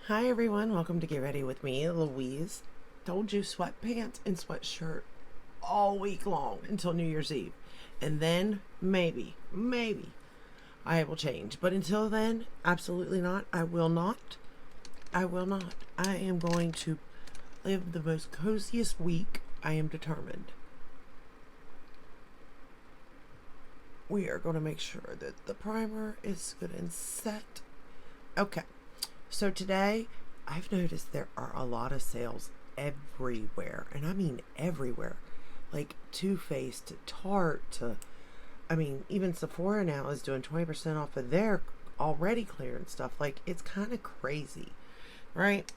Hi everyone, welcome to Get Ready with me, Louise. Told you sweatpants and sweatshirt all week long until New Year's Eve. And then maybe I will change. But until then, absolutely not. I will not. I will not. I am going to live the most coziest week. I am determined. We are going to make sure that the primer is good and set. Okay. So today, I've noticed there are a lot of sales everywhere, and I mean everywhere. Like Too Faced to Tarte to, even Sephora now is doing 20% off of their already clearance stuff. Like, it's kind of crazy, right?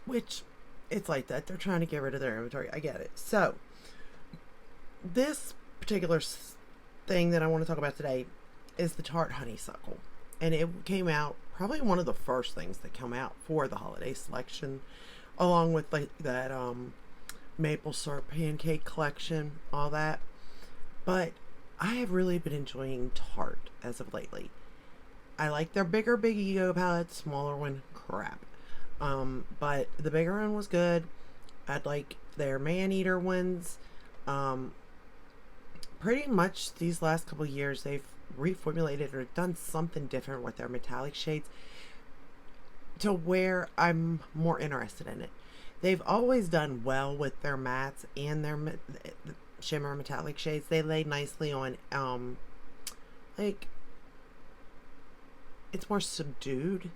Which, it's like that. They're trying to get rid of their inventory. I get it. So, this particular thing that I want to talk about today is the Tarte Honeysuckle. And it came out probably one of the first things that come out for the holiday selection, along with like that maple syrup pancake collection, all that. But I have really been enjoying Tarte as of lately. I like their bigger Big Ego palette, smaller one, crap. But the bigger one was good. I'd like their man eater ones. Pretty much these last couple years they've reformulated or done something different with their metallic shades to where I'm more interested in it. They've always done well with their mattes and their shimmer metallic shades. They lay nicely on like, it's more subdued,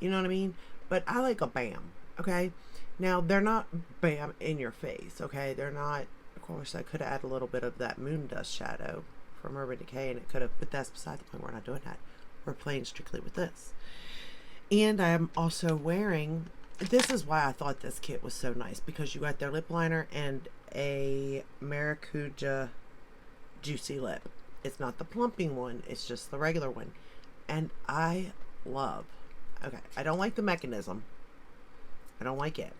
you know what I mean? But I like a bam. Okay, now they're not bam in your face. Okay, they're not. Of course, I could add a little bit of that moon dust shadow from Urban Decay, and it could have, but that's beside the point. We're not doing that. We're playing strictly with this. And I'm also wearing, this is why I thought this kit was so nice, because you got their lip liner and a Maracuja Juicy Lip. It's not the plumping one, it's just the regular one. And I love, okay, I don't like the mechanism. I don't like it.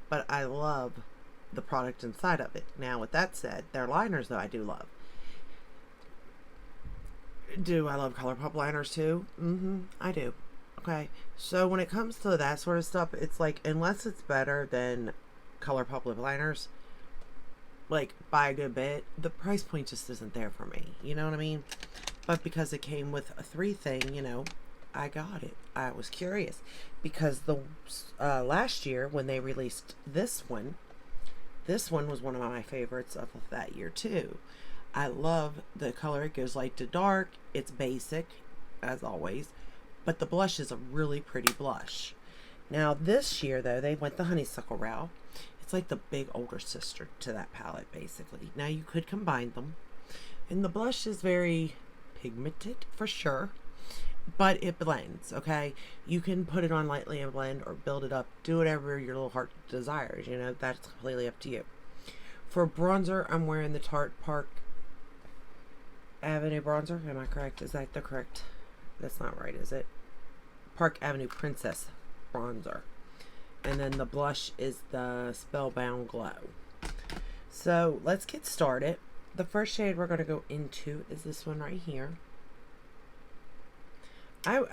But I love the product inside of it. Now, with that said, their liners, though, I do love. Do I love ColourPop liners too? I do. Okay, so when it comes to that sort of stuff, it's like, unless it's better than ColourPop lip liners, like by a good bit, the price point just isn't there for me. You know what I mean? But because it came with a 3 thing, I got it. I was curious because the last year when they released this one was one of my favorites of that year too. I love the color. It goes light to dark. It's basic, as always, but the blush is a really pretty blush. Now this year, though, they went the honeysuckle route. It's like the big older sister to that palette, basically. Now you could combine them, and the blush is very pigmented for sure, but it blends. Okay, you can put it on lightly and blend, or build it up. Do whatever your little heart desires. That's completely up to you. For bronzer, I'm wearing the Tarte Park Avenue bronzer. Am I correct? Is that the correct? That's not right, is it? Park Avenue Princess bronzer. And then the blush is the Spellbound Glow. So let's get started. The first shade we're going to go into is this one right here. I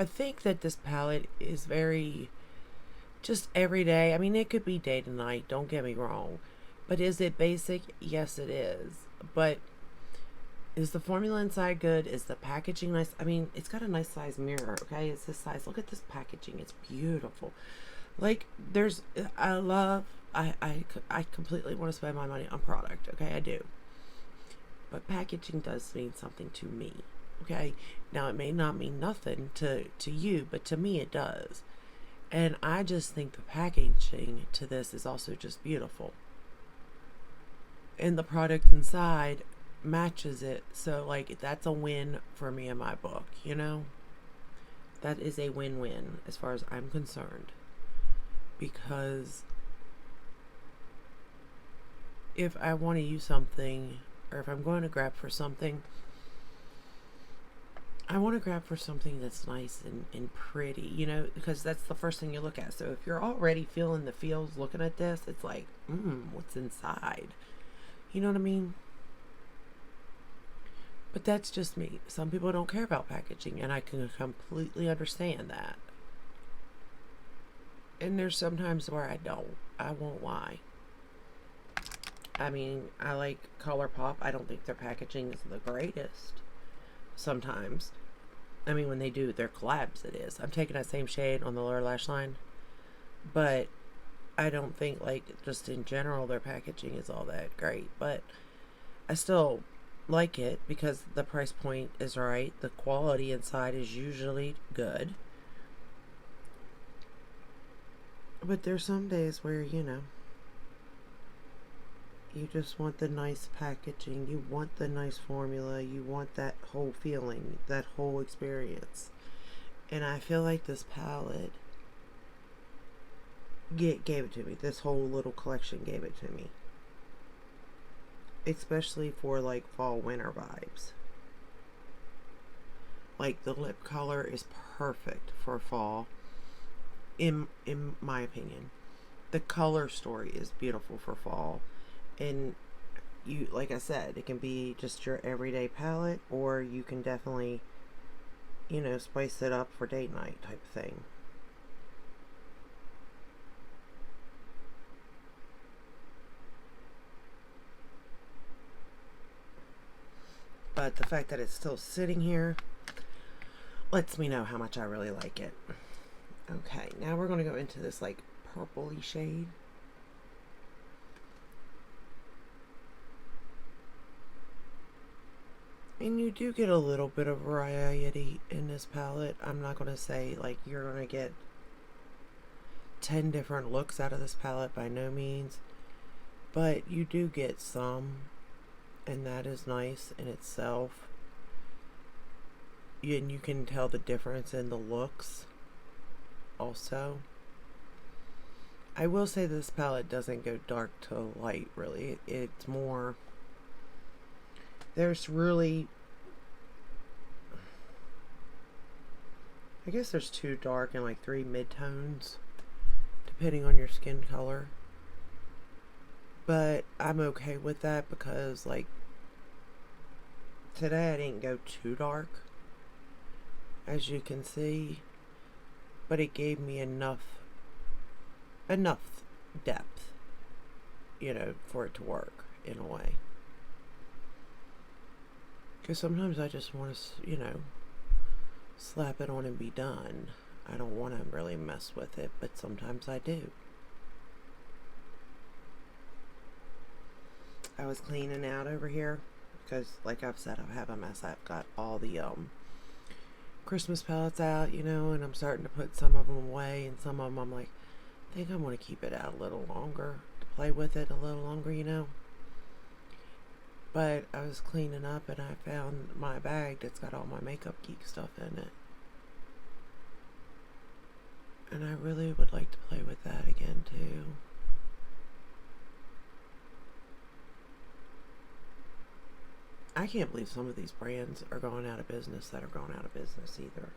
think that this palette is very just everyday. I mean, it could be day to night, don't get me wrong. But is it basic? Yes, it is. But is the formula inside good? Is the packaging nice? I mean, it's got a nice size mirror, okay? It's this size. Look at this packaging. It's beautiful. Like, I completely want to spend my money on product, okay? I do. But packaging does mean something to me, okay? Now, it may not mean nothing to you, but to me it does. And I just think the packaging to this is also just beautiful. And the product inside matches it. So, like, that's a win for me in my book, That is a win-win as far as I'm concerned. Because if I want to use something, or if I'm going to grab for something, I want to grab for something that's nice and pretty, because that's the first thing you look at. So if you're already feeling the feels looking at this, it's like, what's inside? You know what I mean? But that's just me. Some people don't care about packaging, and I can completely understand that. And there's sometimes where I don't. I won't lie. I mean, I like ColourPop. I don't think their packaging is the greatest sometimes. I mean, when they do their collabs, it is. I'm taking that same shade on the lower lash line, but I don't think, like, just in general, their packaging is all that great. But I still like it because the price point is right. The quality inside is usually good. But there's some days where, you know, you just want the nice packaging. You want the nice formula. You want that whole feeling, that whole experience. And I feel like this palette gave it to me. This whole little collection gave it to me. Especially for like fall winter vibes. Like the lip color is perfect for fall. In my opinion. The color story is beautiful for fall. And you, like I said, it can be just your everyday palette, or you can definitely, you know, spice it up for date night type of thing. But the fact that it's still sitting here lets me know how much I really like it. Okay, now we're going to go into this like purpley shade. And you do get a little bit of variety in this palette. I'm not going to say like you're going to get 10 different looks out of this palette, by no means. But you do get some, and that is nice in itself. And you can tell the difference in the looks also. I will say this palette doesn't go dark to light, really. It's more... There's really... I guess there's 2 dark and like 3 mid-tones, depending on your skin color. But I'm okay with that because, like, today I didn't go too dark, as you can see. But it gave me enough depth, you know, for it to work in a way. Because sometimes I just want to, you know, slap it on and be done. I don't want to really mess with it, but sometimes I do. I was cleaning out over here because, like I've said, I have a mess. I've got all the Christmas palettes out, you know, and I'm starting to put some of them away, and some of them I'm like, I think I want to keep it out a little longer, to play with it a little longer, you know. But I was cleaning up and I found my bag that's got all my Makeup Geek stuff in it. And I really would like to play with that again too. I can't believe some of these brands are going out of business that are going out of business either.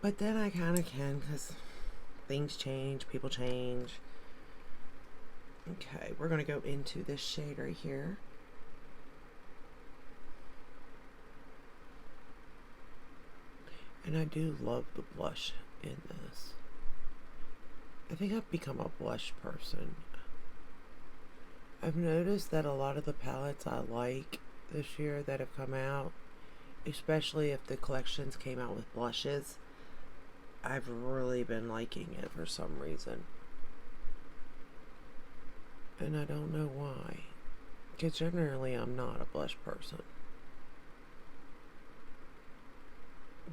But then I kind of can, because things change, people change. Okay, we're going to go into this shade right here. And I do love the blush in this. I think I've become a blush person. I've noticed that a lot of the palettes I like this year that have come out, especially if the collections came out with blushes, I've really been liking it for some reason. And I don't know why. Because generally I'm not a blush person.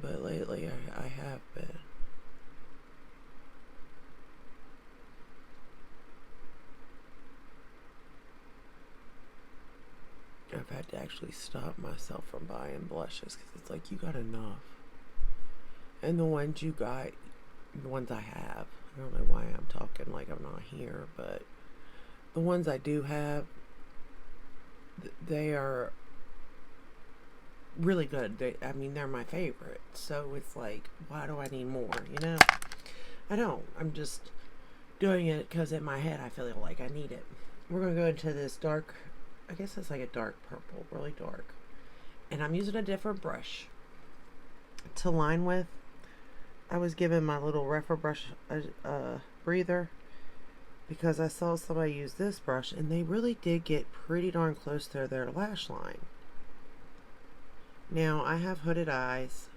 But lately I have been. I've had to actually stop myself from buying blushes because it's like, you got enough. And the ones you got, the ones I have, I don't know why I'm talking like I'm not here, but the ones I do have, they are really good. I mean, they're my favorite. So it's like, why do I need more, you know? I don't. I'm just doing it because in my head I feel like I need it. We're going to go into this dark, I guess it's like a dark purple, really dark. And I'm using a different brush to line with. I was given my little refer brush breather because I saw somebody use this brush and they really did get pretty darn close to their lash line. Now I have hooded eyes,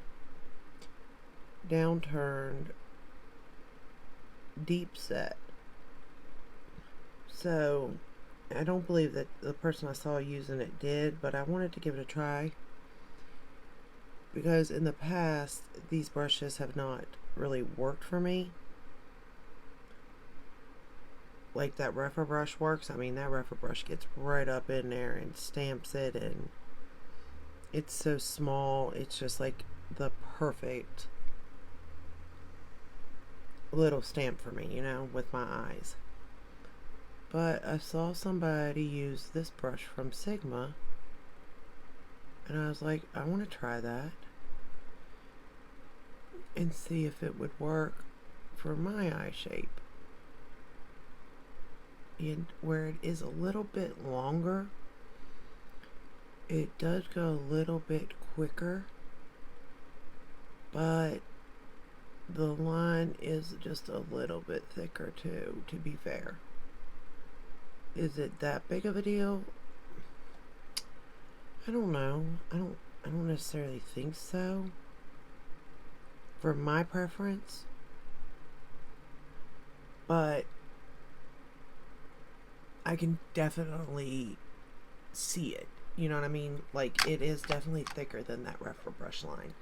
downturned, deep set. So I don't believe that the person I saw using it did, but I wanted to give it a try because in the past these brushes have not really worked for me like that refer brush works. I mean, that refer brush gets right up in there and stamps it, and it's so small. It's just like the perfect little stamp for me, you know, with my eyes. But I saw somebody use this brush from Sigma, and I was like, I want to try that and see if it would work for my eye shape. And where it is a little bit longer, it does go a little bit quicker, but the line is just a little bit thicker too, to be fair. Is it that big of a deal? I don't know. I don't necessarily think so. For my preference. But I can definitely see it. You know what I mean? Like, it is definitely thicker than that refer brush line.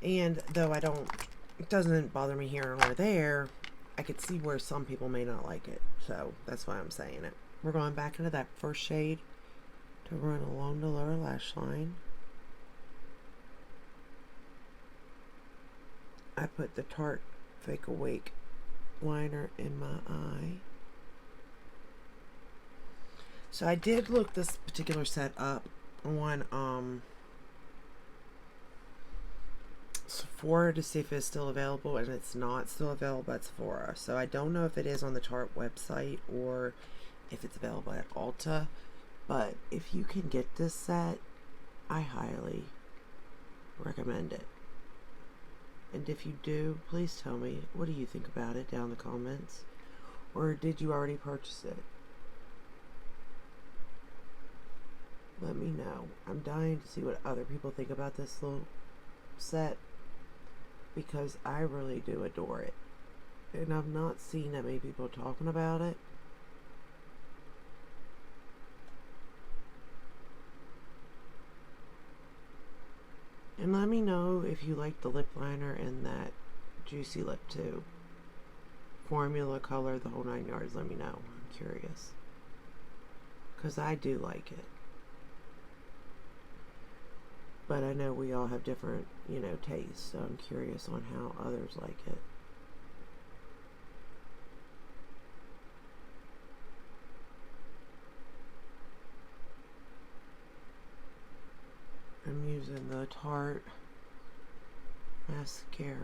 And though it doesn't bother me here or there, I could see where some people may not like it. So that's why I'm saying it. We're going back into that first shade to run along the lower lash line. I put the Tarte Fake Awake liner in my eye. So I did look this particular set up on Sephora to see if it's still available, and it's not still available at Sephora. So I don't know if it is on the Tarte website or if it's available at Ulta. But if you can get this set, I highly recommend it. And if you do, please tell me, what do you think about it down in the comments? Or did you already purchase it? Let me know. I'm dying to see what other people think about this little set, because I really do adore it. And I've not seen that many people talking about it. And let me know if you like the lip liner and that Juicy Lip too. Formula, color, the whole 9 yards. Let me know. I'm curious. Because I do like it. But I know we all have different, tastes. So I'm curious on how others like it. I'm using the Tarte mascara.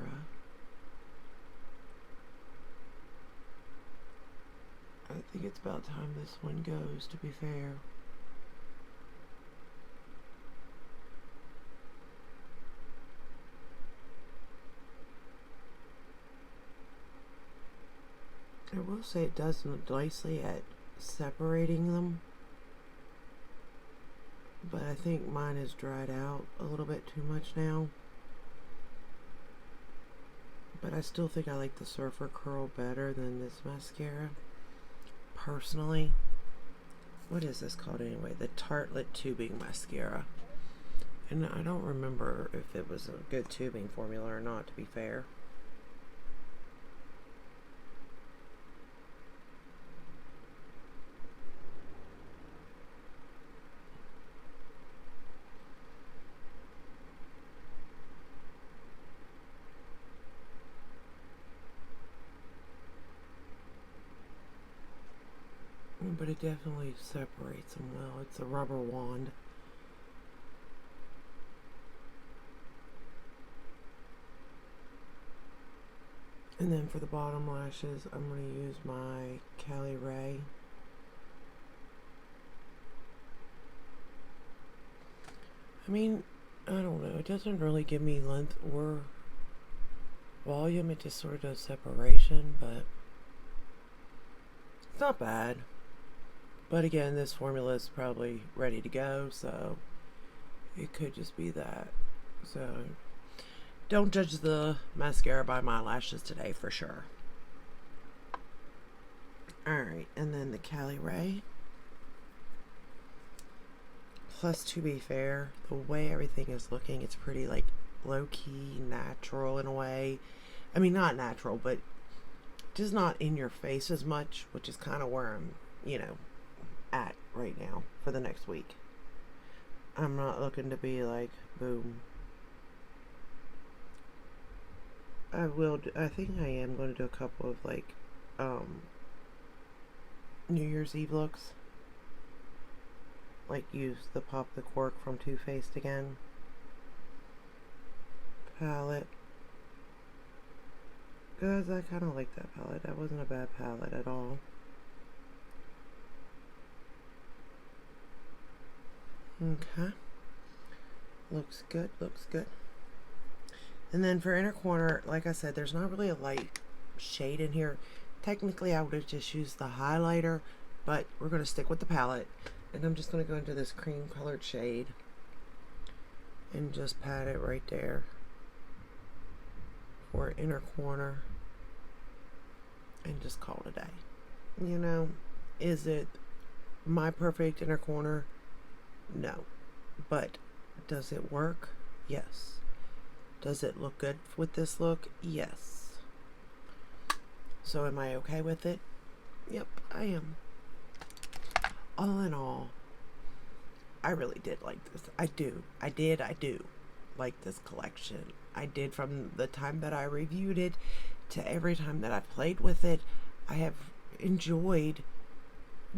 I think it's about time this one goes, to be fair. I will say it does nicely at separating them. But I think mine is dried out a little bit too much now. But I still think I like the Surfer Curl better than this mascara. Personally. What is this called anyway? The Tartelette Tubing Mascara. And I don't remember if it was a good tubing formula or not, to be fair. But it definitely separates them well. It's a rubber wand. And then for the bottom lashes, I'm going to use my Cali Ray. I mean, I don't know. It doesn't really give me length or volume. It just sort of does separation, but it's not bad. But again, this formula is probably ready to go, so it could just be that. So don't judge the mascara by my lashes today for sure. Alright, and then the Cali Ray. Plus, to be fair, the way everything is looking, it's pretty like low-key, natural in a way. I mean, not natural, but just not in your face as much, which is kind of where I'm, at right now for the next week. I'm not looking to be like, boom. I think I am going to do a couple of like, New Year's Eve looks. Like use the Pop the Cork from Too Faced again. Palette. Because I kind of like that palette. That wasn't a bad palette at all. Okay. Looks good, looks good. And then for inner corner, like I said, there's not really a light shade in here. Technically, I would have just used the highlighter, but we're going to stick with the palette. And I'm just going to go into this cream colored shade and just pat it right there for inner corner and just call it a day. Is it my perfect inner corner? No. But does it work? Yes. Does it look good with this look? Yes. So am I okay with it? Yep, I am. All in all, I really did like this. I do like this collection. I did from the time that I reviewed it to every time that I played with it. I have enjoyed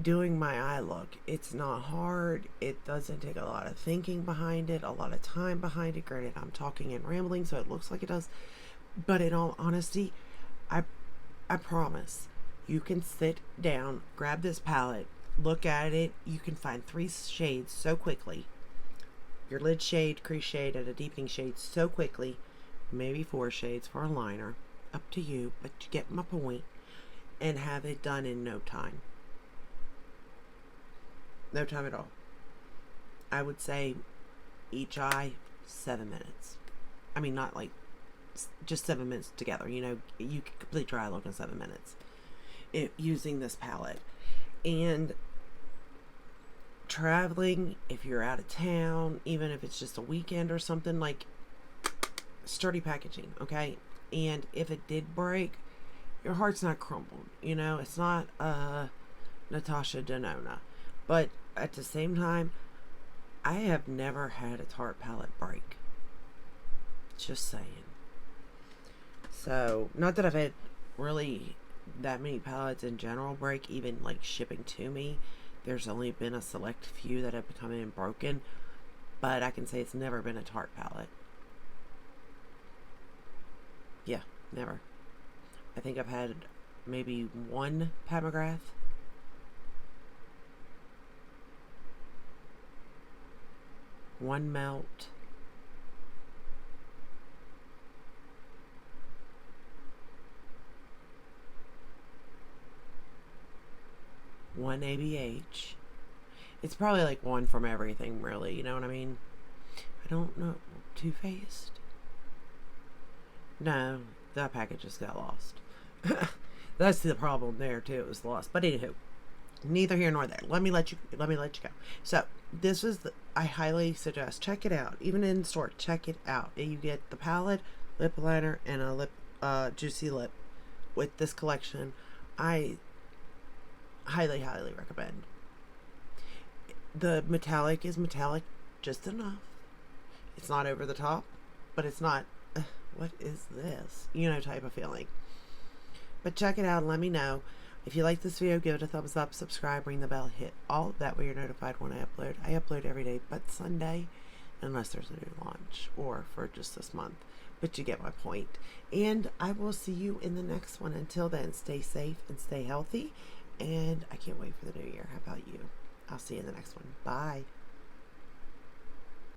doing my eye look. It's not hard. It doesn't take a lot of thinking behind it, a lot of time behind it. Granted, I'm talking and rambling, so it looks like it does. But in all honesty, I promise, you can sit down, grab this palette, look at it. You can find 3 shades so quickly. Your lid shade, crease shade, and a deepening shade so quickly. Maybe 4 shades for a liner. Up to you, but you get my point. And have it done in no time. No time at all. I would say each eye, 7 minutes. I mean, not like just 7 minutes together. You can complete your eye look in 7 minutes using this palette. And traveling, if you're out of town, even if it's just a weekend or something, like sturdy packaging, okay? And if it did break, your heart's not crumbled. It's not Natasha Denona. But at the same time, I have never had a Tarte palette break. Just saying. So, not that I've had really that many palettes in general break, even like shipping to me. There's only been a select few that have become in broken, but I can say it's never been a Tarte palette. Yeah, never. I think I've had maybe 1 Pat McGrath. One melt. One ABH. It's probably like 1 from everything, really. You know what I mean? I don't know. Too Faced? No, that package just got lost. That's the problem there too. It was lost. But anywho, neither here nor there. Let me let you go. So this is I highly suggest, check it out. Even in store, check it out. You get the palette, lip liner, and a lip juicy lip with this collection. I highly recommend. The metallic is metallic just enough. It's not over the top, but it's not what is this, type of feeling. But check it out and let me know. If you like this video, give it a thumbs up, subscribe, ring the bell, hit all. That way you're notified when I upload. I upload every day but Sunday, unless there's a new launch, or for just this month. But you get my point. And I will see you in the next one. Until then, stay safe and stay healthy. And I can't wait for the new year. How about you? I'll see you in the next one. Bye.